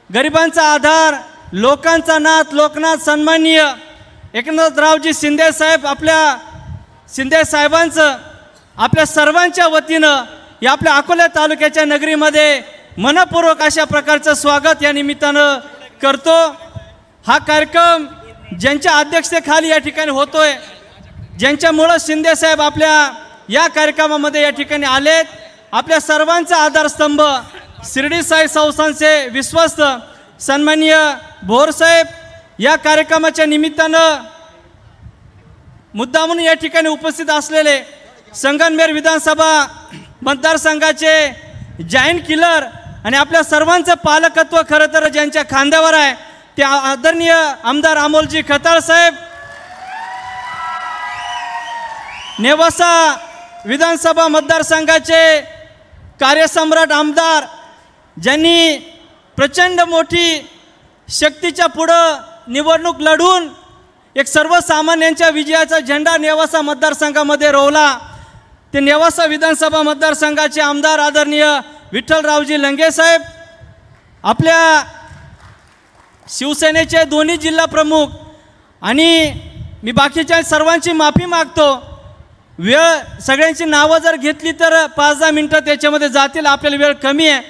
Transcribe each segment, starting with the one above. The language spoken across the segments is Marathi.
गरिबांचा आधार, लोकांचा नाथ, लोकनाथ सन्माननीय एकनाथरावजी शिंदे साहेब, आपल्या शिंदे साहेबांचं आपल्या सर्वांच्या वतीनं या आपल्या अकोला तालुक्याच्या नगरीमध्ये मनपूर्वक अशा प्रकारचं स्वागत या निमित्तानं करतो। हा कार्यक्रम ज्यांच्या अध्यक्षतेखाली या ठिकाणी होतोय, ज्यांच्यामुळं शिंदे साहेब आपल्या या कार्यक्रमामध्ये या ठिकाणी आलेत, आपल्या सर्वांचा आधारस्तंभ शिर्डी साई संस्थानचे विश्वस्त सन्माननीय भोर साहेब या कार्यक्रमाच्या निमित्तानं मुद्दामून या ठिकाणी उपस्थित असलेले संगमनेर विधानसभा मतदारसंघाचे जायंट किलर आणि आपल्या सर्वांचं पालकत्व खरं तर ज्यांच्या खांद्यावर आहे ते आदरणीय आमदार अमोलजी खताळ साहेब, नेवासा विधानसभा मतदारसंघाचे कार्यसम्राट आमदार, ज्यांनी प्रचंड मोठी शक्तीच्या पुढं निवडणूक लढून एक सर्वसामान्यांच्या विजयाचा झेंडा नेवासा मतदारसंघामध्ये रोवला, ते नेवासा विधानसभा मतदारसंघाचे आमदार आदरणीय विठ्ठलरावजी लंगे साहेब, आपल्या शिवसेनेचे दोन्ही जिल्हा प्रमुख, आणि मी बाकीच्या सर्वांची माफी मागतो, वेळ सगळ्यांची नावं जर घेतली तर 5-10 मिनटं त्याच्यामध्ये जातील, आपल्याला वेळ कमी आहे,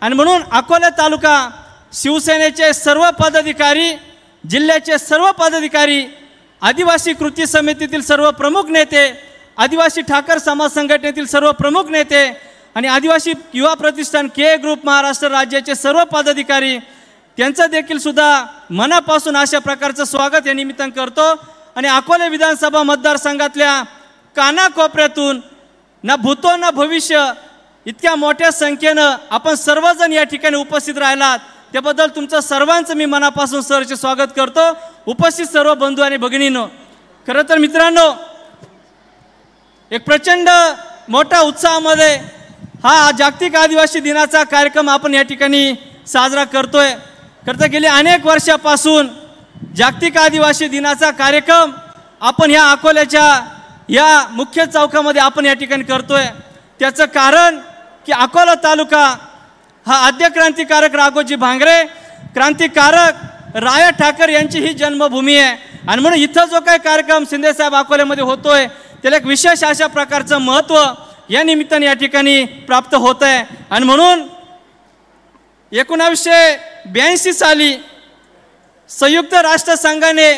आणि म्हणून अकोला तालुका शिवसेनेचे सर्व पदाधिकारी, जिल्ह्याचे सर्व पदाधिकारी, आदिवासी कृती समितीतील सर्व प्रमुख नेते, आदिवासी ठाकर समाज संघटनेतील सर्व प्रमुख नेते आणि आदिवासी युवा प्रतिष्ठान के ग्रुप महाराष्ट्र राज्याचे सर्व पदाधिकारी, त्यांचं देखील सुद्धा मनापासून अशा प्रकारचं स्वागत या निमित्तानं करतो। आणि अकोला विधानसभा मतदारसंघातल्या कानाकोपऱ्यातून ना भूतो ना भविष्य इतक्या मोठ्या संख्येनं आपण सर्वजण या ठिकाणी उपस्थित राहिलात, त्याबद्दल तुमचं सर्वांचं मी मनापासून सहर्ष स्वागत करतो। उपस्थित सर्व बंधू आणि भगिनींनो, खरं तर मित्रांनो, एक प्रचंड मोठ्या उत्साहामध्ये हा जागतिक आदिवासी दिनाचा कार्यक्रम आपण या ठिकाणी साजरा करतोय। खरं तर गेली अनेक वर्षापासून जागतिक आदिवासी दिनाचा कार्यक्रम आपण ह्या अकोल्याच्या या मुख्य चौकामध्ये आपण या ठिकाणी करतोय। त्याचं कारण की अकोला तालुका हा आद्य क्रांतिकारक राघोजी भांगरे, क्रांतिकारक राया ठाकर यांची ही जन्मभूमी आहे, आणि म्हणून इथं जो काही कार्यक्रम शिंदेसाहेब अकोल्यामध्ये होतोय त्याला एक विशेष अशा प्रकारचं महत्त्व या निमित्ताने या ठिकाणी प्राप्त होत आहे। आणि म्हणून 1982 साली संयुक्त राष्ट्रसंघाने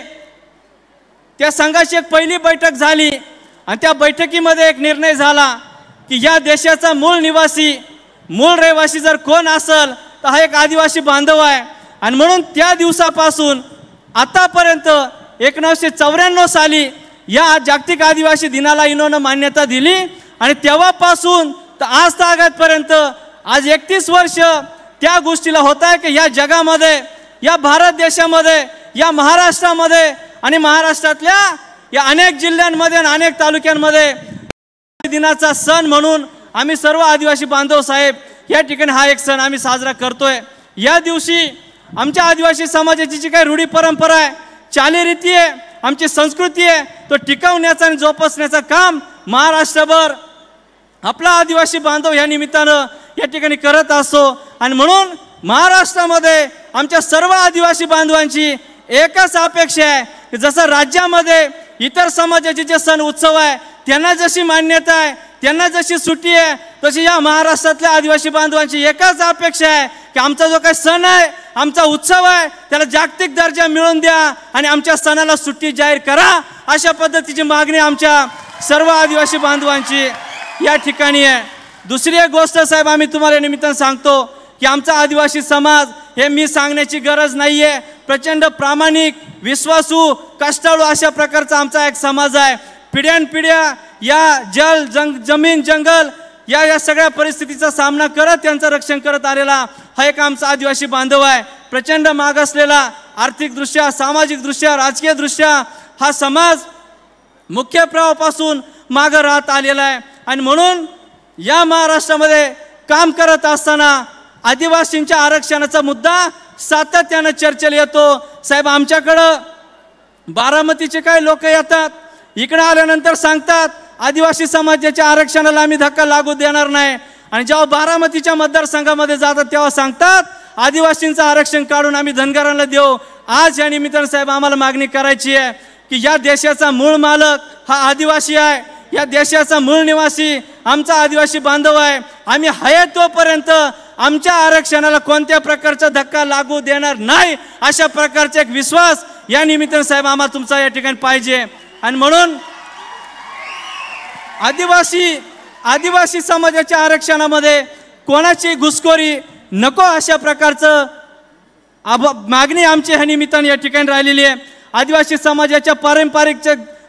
त्या संघाची एक पहिली बैठक झाली, आणि त्या बैठकीमध्ये एक निर्णय झाला की या देशाचा मूळ रहिवासी जर कोण असेल तर हा एक आदिवासी बांधव आहे। आणि म्हणून त्या दिवसापासून आतापर्यंत 1994 साली या जागतिक आदिवासी दिनाला युनोनं मान्यता दिली, आणि तेव्हापासून तर आज तागायतपर्यंत आज 31 वर्ष त्या गोष्टीला होत आहे की या जगामध्ये, या भारत देशामध्ये, या महाराष्ट्रामध्ये आणि महाराष्ट्रातल्या या अनेक जिल्ह्यांमध्ये आणि अनेक तालुक्यांमध्ये दिनाचा सण म्हणून आम्ही सर्व आदिवासी बांधव साहेब या ठिकाणी हा एक सण आम्ही साजरा करतोय। या दिवशी आमच्या आदिवासी समाजाची जी काही रूढी परंपरा आहे, चालीरीती आहे, आमची संस्कृती आहे, तो टिकवण्याचा आणि जोपासण्याचं काम महाराष्ट्रभर आपला आदिवासी बांधव या निमित्तानं या ठिकाणी करत असतो। आणि म्हणून महाराष्ट्रामध्ये आमच्या सर्व आदिवासी बांधवांची एकच अपेक्षा आहे की जसं राज्यामध्ये इतर समाजाचे जे सण उत्सव आहे त्यांना जशी मान्यता आहे, त्यांना जशी सुट्टी आहे, तशी या महाराष्ट्रातल्या आदिवासी बांधवांची एकच अपेक्षा आहे की आमचा जो काही सण आहे, आमचा उत्सव आहे, त्याला जागतिक दर्जा मिळवून द्या आणि आमच्या सणाला सुट्टी जाहीर करा, अशा पद्धतीची मागणी आमच्या सर्व आदिवासी बांधवांची या ठिकाणी आहे। दुसरी एक गोष्ट साहेब आम्ही तुम्हाला निमित्तानं सांगतो की आमचा आदिवासी समाज हे मी सांगण्याची गरज नाही आहे, प्रचंड प्रामाणिक, विश्वासू, कष्टाळू अशा प्रकारचा आमचा एक समाज आहे। पिढ्यानपिढ्या या जमीन जंगल या सगळ्या परिस्थितीचा सामना करत त्यांचं रक्षण करत आलेला हा एक आमचा आदिवासी बांधव आहे। प्रचंड मागासलेला, आर्थिकदृष्ट्या, सामाजिकदृष्ट्या, राजकीयदृष्ट्या हा समाज मुख्य प्रवाहापासून मागं राहत आलेला आहे। आणि म्हणून या महाराष्ट्रामध्ये काम करत असताना आदिवासींच्या आरक्षणाचा मुद्दा सातत्यानं चर्चेला येतो। साहेब आमच्याकडं बारामतीचे काही लोक येतात, इकडे आल्यानंतर सांगतात आदिवासी समाजाच्या आरक्षणाला आम्ही धक्का लागू देणार नाही, आणि जेव्हा बारामतीच्या मतदारसंघामध्ये जातात तेव्हा सांगतात आदिवासींचं आरक्षण काढून आम्ही धनगरांना देऊ। आज या निमित्तानं साहेब आम्हाला मागणी करायची आहे की या देशाचा मूळ मालक हा आदिवासी आहे, या देशाचा मूळ निवासी आमचा आदिवासी बांधव आहे। आम्ही आहे तोपर्यंत आमच्या आरक्षणाला कोणत्या प्रकारचा धक्का लागू देणार नाही, अशा प्रकारचा एक विश्वास या निमित्तानं साहेब आम्हाला तुमचा या ठिकाणी पाहिजे। आणि म्हणून आदिवासी समाजाच्या आरक्षणामध्ये कोणाची घुसखोरी नको, अशा प्रकारचं मागणी आमची ह्या निमित्तानं या ठिकाणी राहिलेली आहे। आदिवासी समाजाच्या पारंपरिक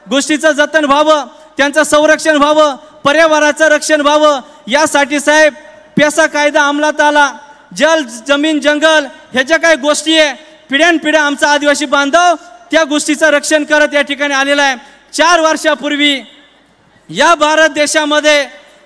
गोष्टीचं जतन व्हावं, त्यांचं संरक्षण व्हावं, पर्यावरणाचं रक्षण व्हावं, यासाठी साहेब पेसा कायदा अंमलात आला। जल जमीन जंगल ह्या ज्या काही गोष्टी आहे, पिढ्यानपिढ्या आमचा आदिवासी बांधव त्या गोष्टीचं रक्षण करत या ठिकाणी आलेला आहे। 4 वर्षापूर्वी या भारत देशामध्ये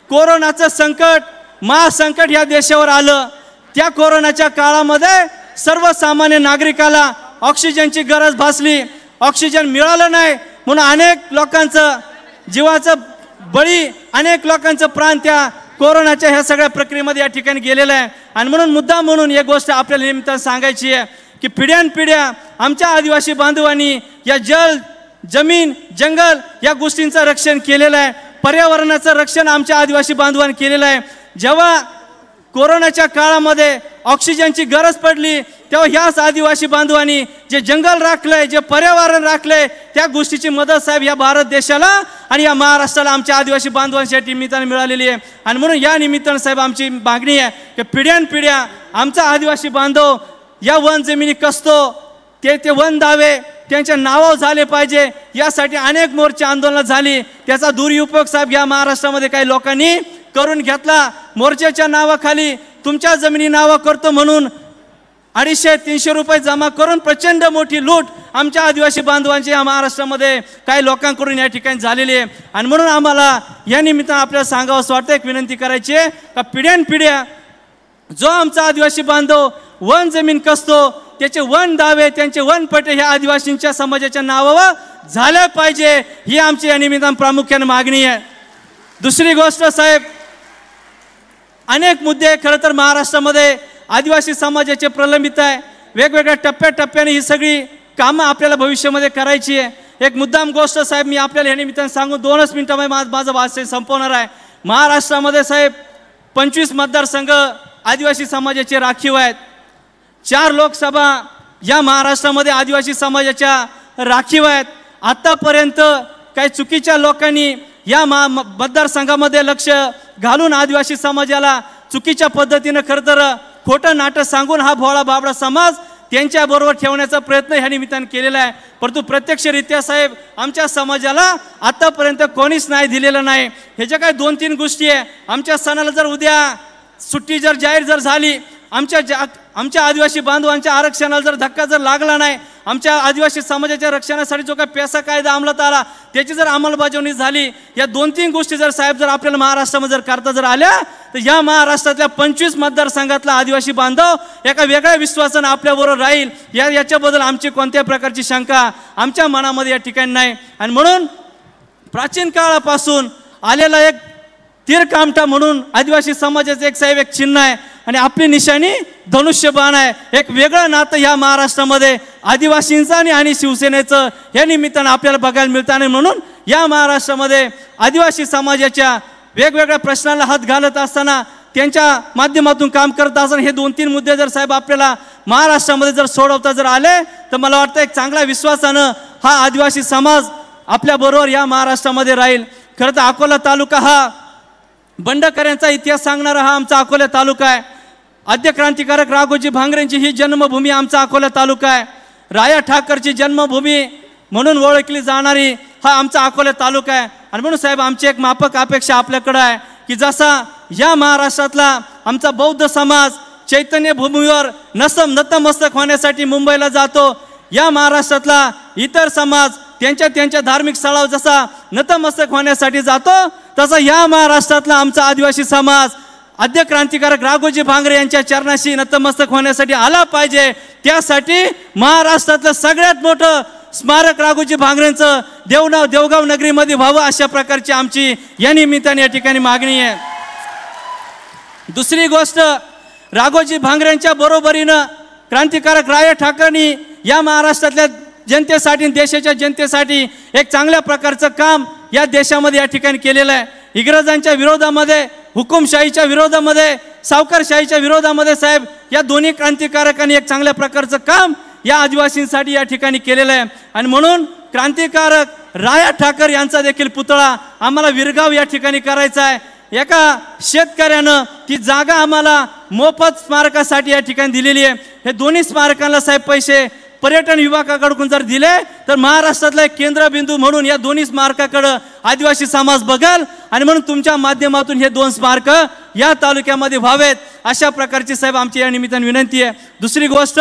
कोरोनाचं संकट, महासंकट या देशावर आलं। त्या कोरोनाच्या काळामध्ये सर्वसामान्य नागरिकाला ऑक्सिजनची गरज भासली, ऑक्सिजन मिळालं नाही म्हणून अनेक लोकांचं जीवाचं बळी, अनेक लोकांचं प्राण त्या कोरोनाच्या ह्या सगळ्या प्रक्रियेमध्ये या ठिकाणी गेलेलं आहे। आणि म्हणून मुद्दा म्हणून एक गोष्ट आपल्याला निमित्तानं सांगायची आहे की पिढ्यानपिढ्या आमच्या आदिवासी बांधवांनी या जल जमीन जंगल या गोष्टींचं रक्षण केलेलं आहे, पर्यावरणाचं रक्षण आमच्या आदिवासी बांधवांनी केलेलं आहे। जेव्हा कोरोनाच्या काळामध्ये ऑक्सिजनची गरज पडली तेव्हा ह्याच आदिवासी बांधवांनी जे जंगल राखलंय, जे पर्यावरण राखलंय, त्या गोष्टीची मदत साहेब या भारत देशाला आणि या महाराष्ट्राला आमच्या आदिवासी बांधवांच्या निमित्तानं मिळालेली आहे। आणि म्हणून या निमित्तानं साहेब आमची मागणी आहे की पिढ्यानपिढ्या आमचा आदिवासी बांधव या वन जमिनी कसतो, ते वन दावे त्यांच्या नावावर झाले पाहिजे, यासाठी अनेक मोर्चे आंदोलनं झाली। त्याचा दुरुपयोग साहेब या महाराष्ट्रामध्ये काही लोकांनी करून घेतला। मोर्चाच्या नावाखाली तुमच्या जमिनी नावा करतो म्हणून 250-300 रुपये जमा करून प्रचंड मोठी लूट आमच्या आदिवासी बांधवांची या महाराष्ट्रामध्ये काही लोकांकडून या ठिकाणी झालेली आहे। आणि म्हणून आम्हाला या निमित्तानं आपल्याला सांगावं असं वाटतं, एक विनंती करायची आहे का पिढ्यानपिढ्या जो आमचा आदिवासी बांधव वन जमीन कसतो त्याचे वन दावे, त्यांचे वन पट्टे ह्या आदिवासींच्या समाजाच्या नावावर झाल्या पाहिजे, ही आमची या निमित्तानं प्रामुख्याने मागणी आहे। दुसरी गोष्ट साहेब, अनेक मुद्दे खरं तर महाराष्ट्रामध्ये आदिवासी समाजाचे प्रलंबित आहे। वेगवेगळ्या टप्प्याटप्प्याने ही सगळी कामं आपल्याला भविष्यामध्ये करायची आहे। एक मुद्दाम गोष्ट साहेब मी आपल्याला या निमित्तानं सांगून 2च मिनिटांमध्ये माझं भाषण संपवणार आहे। महाराष्ट्रामध्ये साहेब 25 मतदारसंघ आदिवासी समाजाचे राखीव आहेत, 4 लोकसभा या महाराष्ट्रामध्ये आदिवासी समाजाच्या राखीव आहेत। आतापर्यंत काही चुकीच्या लोकांनी या मतदारसंघामध्ये लक्ष घालून आदिवासी समाजाला चुकीच्या पद्धतीनं खरं तर खोटं नाटक सांगून हा भोळा बाबडा समाज त्यांच्याबरोबर ठेवण्याचा प्रयत्न ह्या निमित्तानं केलेला आहे। परंतु प्रत्यक्षरित्या साहेब आमच्या समाजाला आतापर्यंत कोणीच नाही दिलेलं नाही। ह्याच्या काय 2-3 गोष्टी आहे। आमच्या सणाला जर उद्या सुट्टी जर जाहीर जर झाली, आमच्या आदिवासी बांधवांच्या आरक्षणाला जर धक्का जर लागला नाही, आमच्या आदिवासी समाजाच्या रक्षणासाठी जो काही पेसा कायदा अंमलात आला त्याची जर अंमलबजावणी झाली, या 2-3 गोष्टी जर साहेब जर आपल्याला महाराष्ट्रामध्ये जर करता जर आल्या तर या महाराष्ट्रातल्या 25 मतदारसंघातला आदिवासी बांधव एका वेगळ्या विश्वासानं आपल्याबरोबर राहील, याच्याबद्दल आमची कोणत्या प्रकारची शंका आमच्या मनामध्ये या ठिकाणी नाही। आणि म्हणून प्राचीन काळापासून आलेला एक तीरकामठा म्हणून आदिवासी समाजाचं एक साहेब एक चिन्ह आहे आणि आपली निशाणी धनुष्यबाण आहे। एक वेगळं नातं या महाराष्ट्रामध्ये आदिवासींचं आणि शिवसेनेचं या निमित्तानं आपल्याला बघायला मिळतं। आणि म्हणून या महाराष्ट्रामध्ये आदिवासी समाजाच्या वेगवेगळ्या प्रश्नाला हात घालत असताना, त्यांच्या माध्यमातून काम करत असताना हे 2-3 मुद्दे जर साहेब आपल्याला महाराष्ट्रामध्ये जर सोडवता जर आले तर मला वाटतं एक चांगल्या विश्वासानं हा आदिवासी समाज आपल्याबरोबर या महाराष्ट्रामध्ये राहील। खरं तर अकोला तालुका हा बंडकऱ्यांचा इतिहास सांगणारा हा आमचा अकोला तालुका आहे। आद्य क्रांतिकारक राघोजी भांगरेंची ही जन्मभूमी आमचा अकोला तालुका आहे। राया ठाकरची जन्मभूमी म्हणून ओळखली जाणारी हा आमचा अकोला तालुका आहे। आणि म्हणून साहेब आमची एक माफक अपेक्षा आपल्याकडे आहे की जसा या महाराष्ट्रातला आमचा बौद्ध समाज चैतन्य भूमीवर नतमस्तक होण्यासाठी मुंबईला जातो, या महाराष्ट्रातला इतर समाज त्यांच्या धार्मिक स्थळावर जसा नतमस्तक होण्यासाठी जातो, तसा या महाराष्ट्रातला आमचा आदिवासी समाज आद्य क्रांतिकारक राघोजी भांगरे यांच्या चरणाशी नतमस्तक होण्यासाठी आला पाहिजे। त्यासाठी महाराष्ट्रातलं सगळ्यात मोठं स्मारक राघोजी भांगरेंचं देवगाव नगरीमध्ये व्हावं, अशा प्रकारची आमची या निमित्ताने या ठिकाणी मागणी आहे। दुसरी गोष्ट, राघोजी भांगरेंच्या बरोबरीनं क्रांतिकारक राया ठाकरेंनी या महाराष्ट्रातल्या जनतेसाठी देशाच्या जनतेसाठी एक चांगल्या प्रकारचं काम या देशामध्ये या ठिकाणी केलेलं आहे। इंग्रजांच्या विरोधामध्ये, हुकुमशाहीच्या विरोधामध्ये, सावकारशाहीच्या विरोधामध्ये साहेब या दोन्ही क्रांतिकारकांनी एक चांगल्या प्रकारचं काम या आदिवासींसाठी या ठिकाणी केलेलं आहे। आणि म्हणून क्रांतिकारक राया ठाकरे यांचा देखील पुतळा आम्हाला विरगाव या ठिकाणी करायचा आहे। एका शेतकऱ्यानं ती जागा आम्हाला मोफत स्मारकासाठी या ठिकाणी दिलेली आहे। हे दोन्ही स्मारकांना साहेब पैसे पर्यटन विभागाकडून जर दिले तर महाराष्ट्रातला एक केंद्रबिंदू म्हणून या दोन्ही स्मारकाकडे आदिवासी समाज बघेल आणि म्हणून तुमच्या माध्यमातून हे दोन स्मारक या तालुक्यामध्ये व्हावेत अशा प्रकारची साहेब आमची या निमित्ताने विनंती आहे। दुसरी गोष्ट,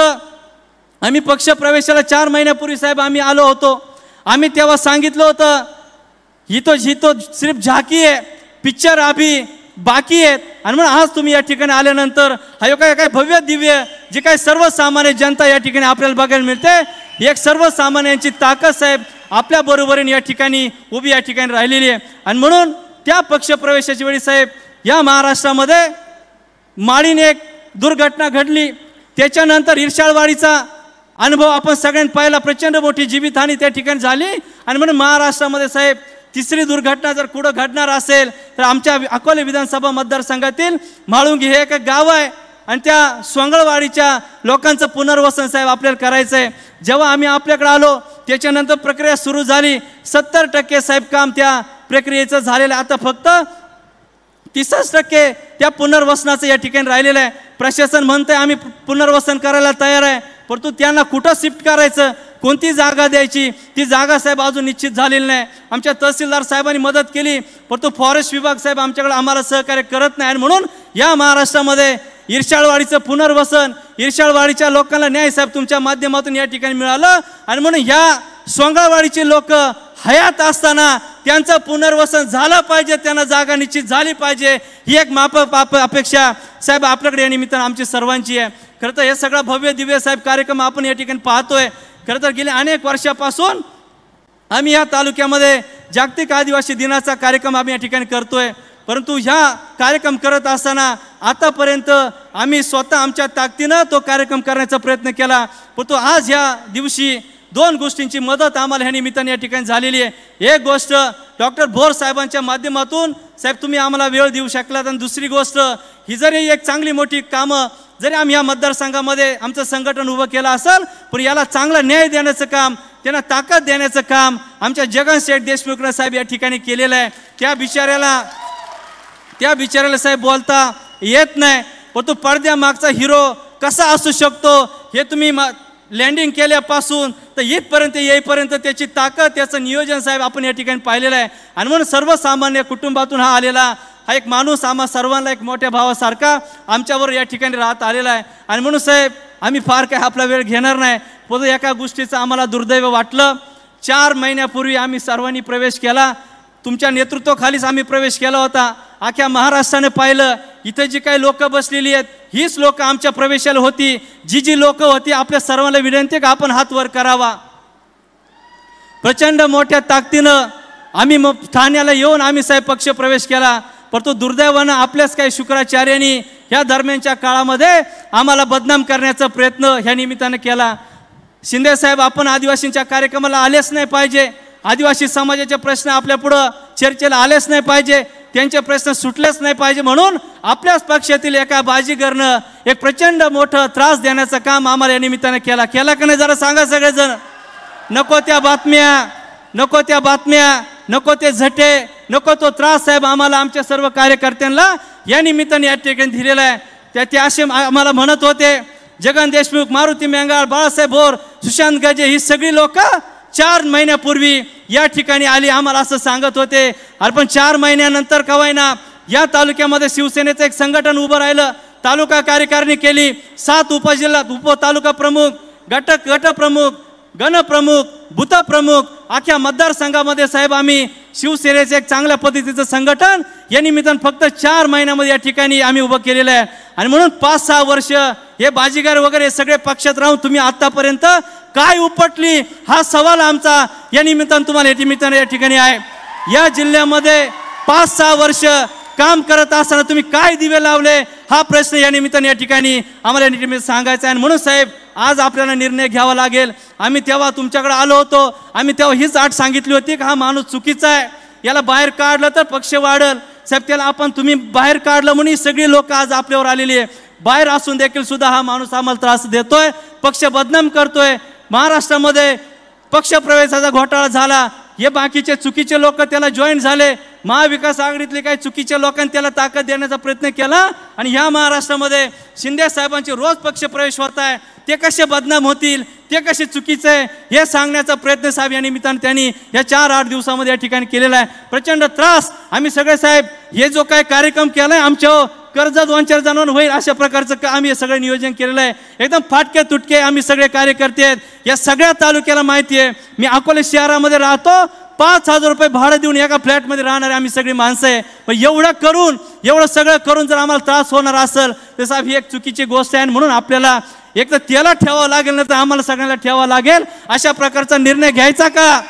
आम्ही पक्ष प्रवेशाला 4 महिन्यापूर्वी साहेब आम्ही आलो होतो। आम्ही तेव्हा सांगितलं होतं ही तो सिर्फ झाकी आहे, पिक्चर अभी बाकी आहेत। आणि म्हणून आज तुम्ही या ठिकाणी आल्यानंतर हा काय भव्य दिव्य जे काही सर्वसामान्य जनता या ठिकाणी आपल्याला बघायला मिळते, एक सर्वसामान्यांची ताकद साहेब आपल्या बरोबरीने या ठिकाणी उभी या ठिकाणी राहिलेली आहे। आणि म्हणून त्या पक्ष प्रवेशाच्या वेळी साहेब या महाराष्ट्रामध्ये माळीने एक दुर्घटना घडली, त्याच्यानंतर इर्शाळवाडीचा अनुभव आपण सगळ्यांनी पाहिला, प्रचंड मोठी जीवितहानी त्या ठिकाणी झाली। आणि म्हणून महाराष्ट्रामध्ये साहेब तिसरी दुर्घटना जर कुठं घडणार असेल तर आमच्या अकोले विधानसभा मतदारसंघातील म्हाळुंगी हे एक गाव आहे आणि त्या सोंगळवाडीच्या लोकांचं पुनर्वसन साहेब आपल्याला करायचं आहे। जेव्हा आम्ही आपल्याकडे आलो त्याच्यानंतर प्रक्रिया सुरू झाली, 70% साहेब काम त्या प्रक्रियेचं झालेलं आहे। आता फक्त 30% त्या पुनर्वसनाचं या ठिकाणी राहिलेलं आहे। प्रशासन म्हणतंय आम्ही पुनर्वसन करायला तयार आहे, परंतु त्यांना कुठं शिफ्ट करायचं, कोणती जागा द्यायची ती जागा साहेब अजून निश्चित झालेली नाही। आमच्या तहसीलदार साहेबांनी मदत केली, परंतु फॉरेस्ट विभाग साहेब आमच्याकडे आम्हाला सहकार्य करत नाही। आणि म्हणून या महाराष्ट्रामध्ये इर्शाळवाडीचं पुनर्वसन, इर्शाळवाडीच्या लोकांना न्याय साहेब तुमच्या माध्यमातून या ठिकाणी मिळालं। आणि म्हणून ह्या सोंगळवाडीचे लोक हयात असताना त्यांचं पुनर्वसन झालं पाहिजे, त्यांना जागा निश्चित झाली पाहिजे, ही एक अपेक्षा साहेब आपल्याकडे या निमित्तानं आमची सर्वांची आहे। खरं तर हे सगळा भव्य दिव्य साहेब कार्यक्रम आपण या ठिकाणी पाहतोय। खरं तर गेल्या अनेक वर्षापासून आम्ही या तालुक्यामध्ये जागतिक आदिवासी दिनाचा कार्यक्रम आम्ही या ठिकाणी करतोय, परंतु ह्या कार्यक्रम करत असताना आतापर्यंत आम्ही स्वतः आमच्या ताकदीनं तो कार्यक्रम करण्याचा प्रयत्न केला, परंतु आज ह्या दिवशी 2 गोष्टींची मदत आम्हाला ह्या निमित्ताने या ठिकाणी झालेली आहे। एक गोष्ट डॉक्टर भोर साहेबांच्या माध्यमातून साहेब तुम्ही आम्हाला वेळ देऊ शकलात, आणि दुसरी गोष्ट ही जरी एक चांगली मोठी कामं जरी आम्ही या मतदारसंघामध्ये आमचं संघटन उभं केलं असेल, पण याला चांगला न्याय देण्याचं काम, त्यांना ताकद देण्याचं काम आमच्या जगनशेठ देशमुख साहेब या ठिकाणी केलेलं आहे। त्या बिचाऱ्याला साहेब बोलता येत नाही, पण तो पडद्यामागचा हिरो कसा असू शकतो हे तुम्ही लँडिंग केल्यापासून तर इथपर्यंत येईपर्यंत त्याची ताकद, त्याचं नियोजन साहेब आपण या ठिकाणी पाहिलेलं आहे। आणि म्हणून सर्वसामान्य कुटुंबातून हा आलेला हा एक माणूस आम्हा सर्वांना एक मोठ्या भावासारखा आमच्यावर या ठिकाणी राहत आलेला आहे। आणि म्हणून साहेब आम्ही फार काय आपला वेळ घेणार नाही, परंतु एका गोष्टीचं आम्हाला दुर्दैव वाटलं, 4 महिन्यापूर्वी आम्ही सर्वांनी प्रवेश केला, तुमच्या नेतृत्वाखालीच आम्ही प्रवेश केला होता। अख्ख्या महाराष्ट्राने पाहिलं इथे जी काही लोक बसलेली आहेत हीच लोक आमच्या प्रवेशाला होती, जी लोक होती आपल्या सर्वांना विनंती का आपण हात वर करावा। प्रचंड मोठ्या ताकदीनं आम्ही ठाण्याला येऊन आम्ही साहेब पक्ष प्रवेश केला, परंतु दुर्दैवानं आपल्याच काही शुक्राचार्यांनी ह्या दरम्यानच्या काळामध्ये आम्हाला बदनाम करण्याचा प्रयत्न ह्या निमित्तानं केला। शिंदे साहेब आपण आदिवासींच्या कार्यक्रमाला आलेच नाही पाहिजे, आदिवासी समाजाचे प्रश्न आपल्या पुढं चर्चेला आलेच नाही पाहिजे, त्यांचे प्रश्न सुटलेच नाही पाहिजे, म्हणून आपल्याच पक्षातील एका बाजीगरनं एक प्रचंड मोठं त्रास देण्याचं काम आम्हाला या निमित्तानं केला का नाही जरा सांगा सगळेजण। नको त्या बातम्या, नको ते झटे, नको तो त्रास साहेब आम्हाला आमच्या सर्व कार्यकर्त्यांना या निमित्ताने या ठिकाणी दिलेला आहे। ते असे आम्हाला म्हणत होते, जगन देशमुख, मारुती मेंगाळ, बाळासाहेब भोर, सुशांत गजे ही सगळी लोक 4 महिन्यापूर्वी या ठिकाणी आली, आम्हाला असं सांगत होते। पण 4 महिन्यानंतर कवायना या तालुक्यामध्ये शिवसेनेचं एक संघटन उभं राहिलं, तालुका कार्यकारिणी केली, 7 उपजिल्हा तालुका प्रमुख, गट प्रमुख, गण प्रमुख, भूत प्रमुख, अख्ख्या मतदारसंघामध्ये साहेब आम्ही शिवसेनेचं एक चांगल्या पद्धतीचं संघटन या निमित्तानं फक्त 4 महिन्यामध्ये या ठिकाणी आम्ही उभं केलेलं आहे। आणि म्हणून 5-6 वर्ष हे बाजीगर वगैरे सगळे पक्षात राहून तुम्ही आतापर्यंत काय उपटली हा सवाल आमचा या निमित्तानं तुम्हाला या निमित्तानं या ठिकाणी आहे। या जिल्ह्यामध्ये 5-6 वर्ष काम करत असताना तुम्ही काय दिवे लावले, हा प्रश्न या निमित्ताने या ठिकाणी आम्हाला निमित्त सांगायचा आहे. म्हणून साहेब, आज आपल्याला निर्णय घ्यावा लागेल. आम्ही तेव्हा तुमच्याकडे आलो होतो, आम्ही तेव्हा हीच अट सांगितली होती की हा माणूस चुकीचा आहे, याला बाहेर काढलं तर पक्ष वाढेल. साहेब, त्याला तुम्ही बाहेर काढलं म्हणून सगळी लोक आज आपल्यावर आलेली आहे. बाहेर असून देखील सुद्धा हा माणूस आम्हाला त्रास देतोय, पक्ष बदनाम करतोय. महाराष्ट्रामध्ये पक्ष प्रवेशाचा घोटाळा झाला, हे बाकीचे चुकीचे लोक त्याला जॉईन झाले. महाविकास आघाडीतले काही चुकीच्या लोकांनी त्याला ताकद देण्याचा प्रयत्न केला आणि ह्या महाराष्ट्रामध्ये शिंदे साहेबांचे रोज पक्ष प्रवेश होत आहे. ते कसे बदनाम होतील, ते कसे चुकीचे आहे, हे सांगण्याचा प्रयत्न साहेब या निमित्ताने त्यांनी या 4-8 दिवसामध्ये या ठिकाणी केलेला आहे. प्रचंड त्रास आम्ही सगळे साहेब, हे जो काय कार्यक्रम केलाय आमच्या कर्ज 2-4 जणांवर होईल अशा प्रकारचं आम्ही हे सगळं नियोजन केलेलं आहे. एकदम फाटके तुटके आम्ही सगळे कार्यकर्ते आहेत. या सगळ्या तालुक्याला माहिती आहे. मी अकोले शहरामध्ये राहतो, 5,000 रुपये भाडं देऊन एका फ्लॅटमध्ये राहणारे आम्ही सगळी माणसं आहे. पण एवढं सगळं करून जर आम्हाला त्रास होणार असेल तर साहेब, ही एक चुकीची गोष्ट आहे. म्हणून आपल्याला एक तर त्याला ठेवावं लागेल, नाही तर आम्हाला सगळ्यांना ठेवावं लागेल. अशा प्रकारचा निर्णय घ्यायचा का?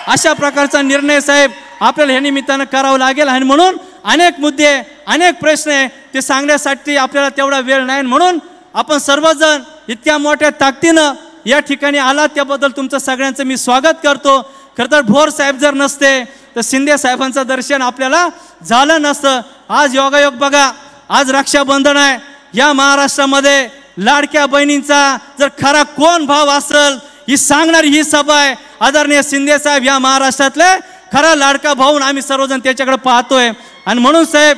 अशा प्रकारचा निर्णय साहेब आपल्याला ह्या निमित्तानं करावं लागेल. आणि म्हणून अनेक मुद्दे, अनेक प्रश्न आहे, ते सांगण्यासाठी आपल्याला तेवढा वेळ नाही. म्हणून आपण सर्वजण इतक्या मोठ्या ताकदीनं या ठिकाणी आलात, त्याबद्दल तुमचं सगळ्यांचं मी स्वागत करतो. खरं तर भोर साहेब जर नसते तर शिंदे साहेबांचं दर्शन आपल्याला झालं नसतं. आज योगायोग बघा, आज रक्षाबंधन आहे. या महाराष्ट्रामध्ये लाडक्या बहिणींचा जर खरा कोण भाव असेल, ही सांगणारी ही सभा आहे. आदरणीय शिंदे साहेब या महाराष्ट्रातले खरा लाडका भाऊन आम्ही सर्वजण त्याच्याकडे पाहतोय. आणि म्हणून साहेब,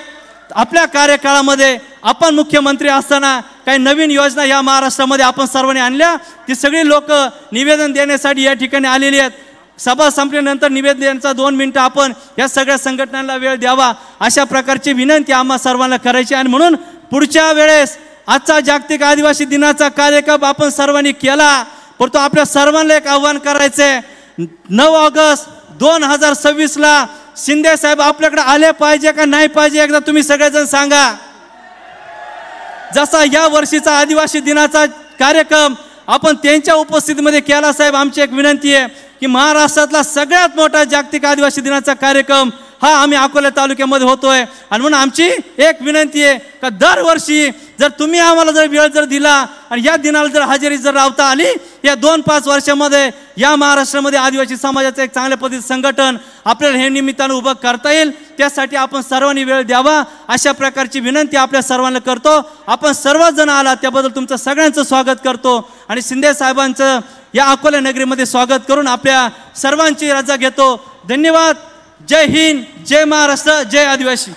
आपल्या कार्यकाळामध्ये आपण मुख्यमंत्री असताना काही नवीन योजना या महाराष्ट्रामध्ये आपण सर्वांनी आणल्या. ती सगळी लोक निवेदन देण्यासाठी या ठिकाणी आलेली आहेत. सभा संपल्यानंतर निवेदनाचा 2 मिनिटं आपण या सगळ्या संघटनांना वेळ द्यावा, अशा प्रकारची विनंती आम्हा सर्वांना करायची. आणि म्हणून पुढच्या वेळेस आजचा जागतिक आदिवासी दिनाचा कार्यक्रम आपण सर्वांनी केला, परंतु आपल्या सर्वांना एक आव्हान करायचंय. 9 ऑगस्ट 2026ला शिंदे साहेब आपल्याकडे आले पाहिजे का नाही पाहिजे, एकदा तुम्ही सगळेजण सांगा. जसा या वर्षीचा आदिवासी दिनाचा कार्यक्रम आपण त्यांच्या उपस्थितीमध्ये केला साहेब, आमची एक विनंती आहे की महाराष्ट्रातला सगळ्यात मोठा जागतिक आदिवासी दिनाचा कार्यक्रम हा आम्ही अकोला तालुक्यामध्ये होतोय. आणि म्हणून आमची एक विनंती आहे का दरवर्षी जर तुम्ही आम्हाला जर वेळ जर दिला आणि या दिनाला जर हजेरी जर लावता आली, या 2-5 वर्षामध्ये या महाराष्ट्रामध्ये आदिवासी समाजाचं एक चांगल्या पद्धतीचं संघटन आपल्याला हे निमित्तानं उभं करता येईल. त्यासाठी आपण सर्वांनी वेळ द्यावा, अशा प्रकारची विनंती आपल्या सर्वांना करतो. आपण सर्वजण आला त्याबद्दल तुमचं सगळ्यांचं स्वागत करतो आणि शिंदे साहेबांचं या अकोला नगरीमध्ये स्वागत करून आपल्या सर्वांची रजा घेतो. धन्यवाद. जय हिंद, जय महाराष्ट्र, जय आदिवासी.